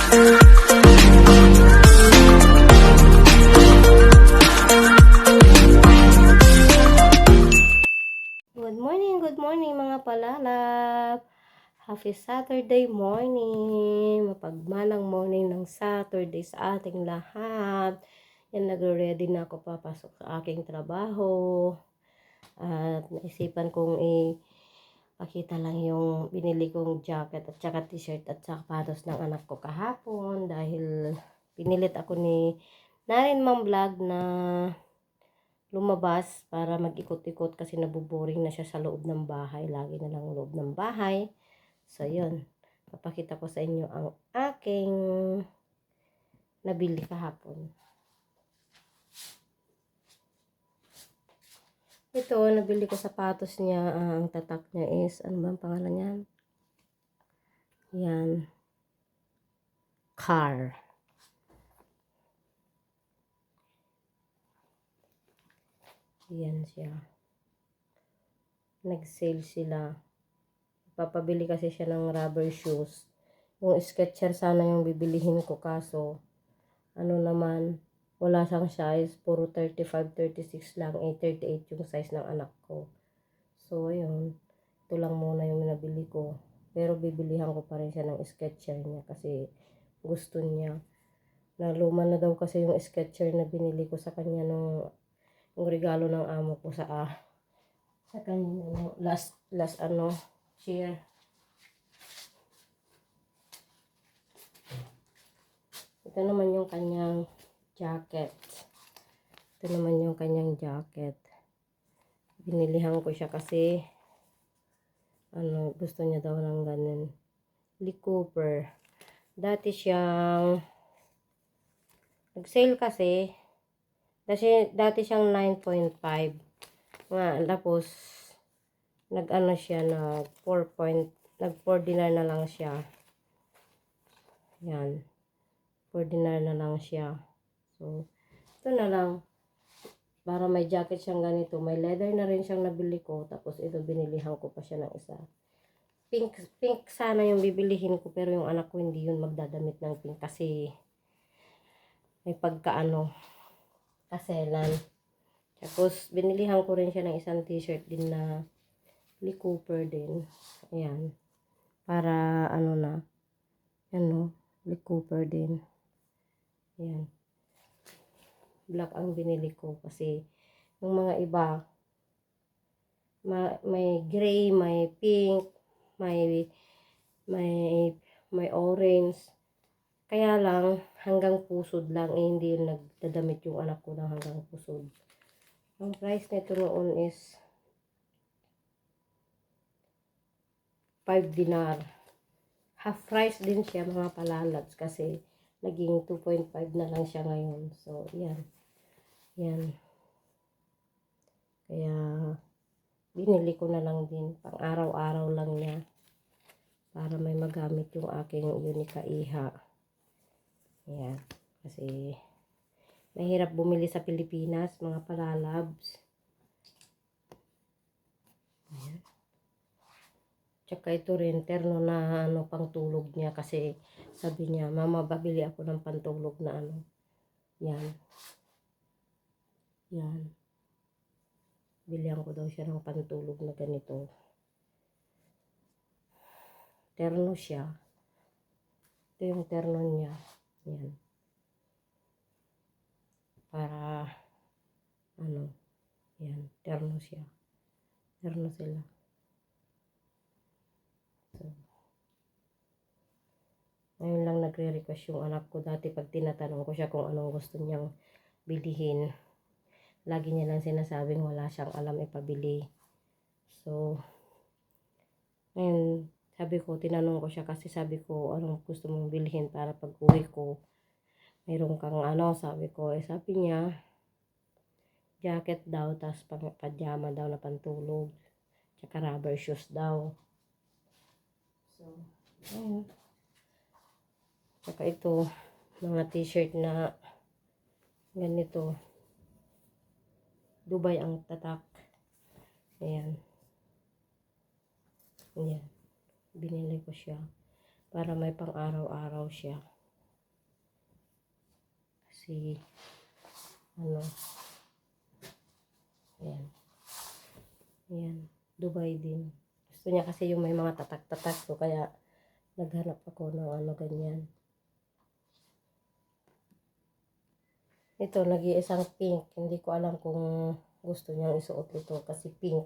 Good morning mga palalap. Happy Saturday morning. Mapagmalang morning ng Saturday sa ating lahat. Yan, nagre-ready na ako papasok sa aking trabaho. At naisipan kong ipakita lang yung binili kong jacket at saka t-shirt at sapatos ng anak ko kahapon. Dahil pinilit ako ni Narin Ma'am Vlog na lumabas para mag-ikot-ikot kasi nabuboring na siya sa loob ng bahay. Lagi na lang loob ng bahay. So, yun. Papakita ko sa inyo ang aking nabili kahapon. Ito, nabili ko sapatos niya. Ang tatak niya is, ano ba ang pangalan niyan? Yan. Car. Yan siya. Nag-sale sila. Papabili kasi siya ng rubber shoes. Yung Skechers sana yung bibilihin ko, kaso ano naman, wala siyang size, puro 35, 36 lang, 38 yung size ng anak ko. So ayun, ito lang muna yung nabili ko. Pero bibilihan ko pa rin siya ng Skechers niya kasi gusto niya. Naluma na daw kasi yung Skechers na binili ko sa kanya nung yung regalo ng amo ko sa kanya last year. Ito naman yung kanyang jacket. Binilihan ko siya kasi gusto niya daw ng ganun. Lee Cooper. Dati siyang nag-sale kasi. Dati siyang 9.5. Tapos nag 4 dinar na lang siya. Yan. 4 dinar na lang siya. So, ito na lang. Para may jacket siyang ganito. May leather na rin siyang nabili ko. Tapos ito, binilihan ko pa siya ng isa. Pink sana yung bibilihin ko. Pero yung anak ko hindi yun magdadamit ng pink. Kasi may kaselan. Tapos binilihan ko rin siya ng isang t-shirt din na Lee Cooper din. Ayan. Para Lee Cooper din. Ayan. Black ang binili ko kasi yung mga iba may gray, may pink, may orange. Kaya lang hanggang pusod lang, hindi yung nagdadamit yung anak ko ng hanggang pusod. Ang price nito noon is 5 dinar. Half price din siya mga palalabs kasi naging 2.5 na lang siya ngayon. So, yan. Yan. Kaya, binili ko na lang din. Pang araw-araw lang niya. Para may magamit yung aking Unica Iha. Yan. Kasi, mahirap bumili sa Pilipinas, mga palalabs. Ayan. Tsaka ito rin, terno na pang tulog niya. Kasi, sabi niya, mama, babili ako ng pantulog na Yan. Yan. Bilihan ko daw siya ng pantulog na ganito. Terno siya. Ito yung terno niya. Yan. Para, yan, terno siya. Terno sila. So, ngayon lang nagre-request yung anak ko. Dati pag tinatanong ko siya kung anong gusto niyang bilihin, lagi niya lang sinasabing wala siyang alam ipabili. So, ngayon, tinanong ko siya kasi sabi ko, anong gusto mong bilhin para pag uwi ko, mayroon kang sabi ko, sabi niya, jacket daw, tas pajama daw na pantulog, tsaka rubber shoes daw. So, ayun. Tsaka ito, mga t-shirt na ganito. Dubai ang tatak. Ayan. Ayan. Binili ko siya. Para may pang araw-araw siya. si, ano, ayan. Ayan, Dubai din. Gusto niya kasi yung may mga tatak-tatak. So, kaya naghanap ako ng ano, ganyan. Ito, nag-iisang pink. Hindi ko alam kung gusto niyang isuot ito kasi pink.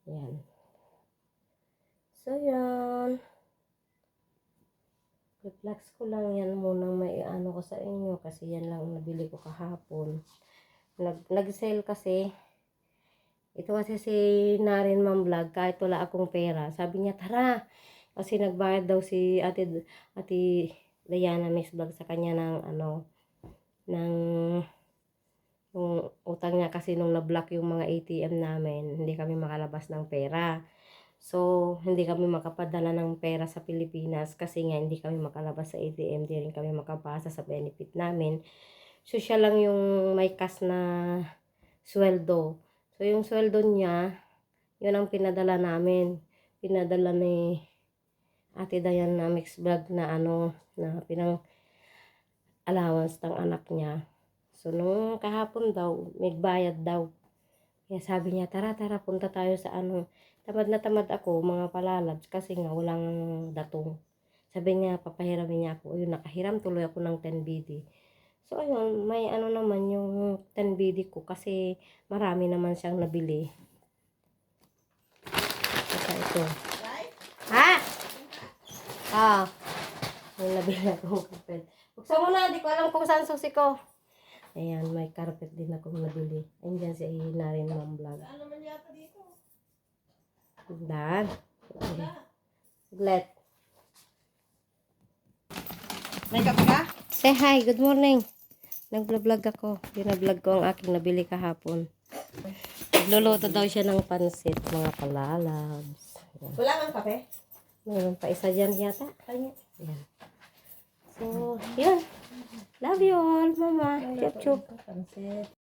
Ayan. So, yan. Reflex ko lang yan munang may ano ko sa inyo kasi yan lang nabili ko kahapon. Nag-sale kasi. Ito kasi si Naren Ma'am Vlog, kahit wala akong pera. Sabi niya, tara. Kasi nagbayad daw si Ate Diana Mix Vlog sa kanya ng ano, ng yung utang niya kasi nung na-block yung mga ATM namin, hindi kami makalabas ng pera. So, hindi kami makapadala ng pera sa Pilipinas kasi nga hindi kami makalabas sa ATM, di rin kami makapasa sa benefit namin. So, siya lang yung may cash na sweldo. So, yung sweldo niya, yun ang pinadala namin. Pinadala ni Ate Diana Mix Vlog na ano, na pinang allowance ng anak niya. So, nung kahapon daw, may bayad daw. Kaya sabi niya, tara, punta tayo sa ano. Tamad na tamad ako, mga palalabs, kasi nga walang datong. Sabi niya, papahiramin niya ako. Ayun, nakahiram tuloy ako ng 10 BD. So, ayun, may ano naman yung 10 BD ko kasi marami naman siyang nabili. Saka ito. Ha? Ah, may nabili akong carpet. Buksan mo na, di ko alam kung saan susi ko. Ayan, may carpet din akong nabili. Ayan si Naren Ma'am Vlog. Ano man yata dito? Dan. Glet. May kape ka? Say hi, good morning. Nag-vlog ako. Binablog ko ang aking nabili kahapon. Nagluluto daw siya ng pansit, mga palalabs. Ayan. Wala kang kape? Mayroon pa isa dyan yata. Ayan. So, yan. Love you all, mama. Chup chup. Pansit.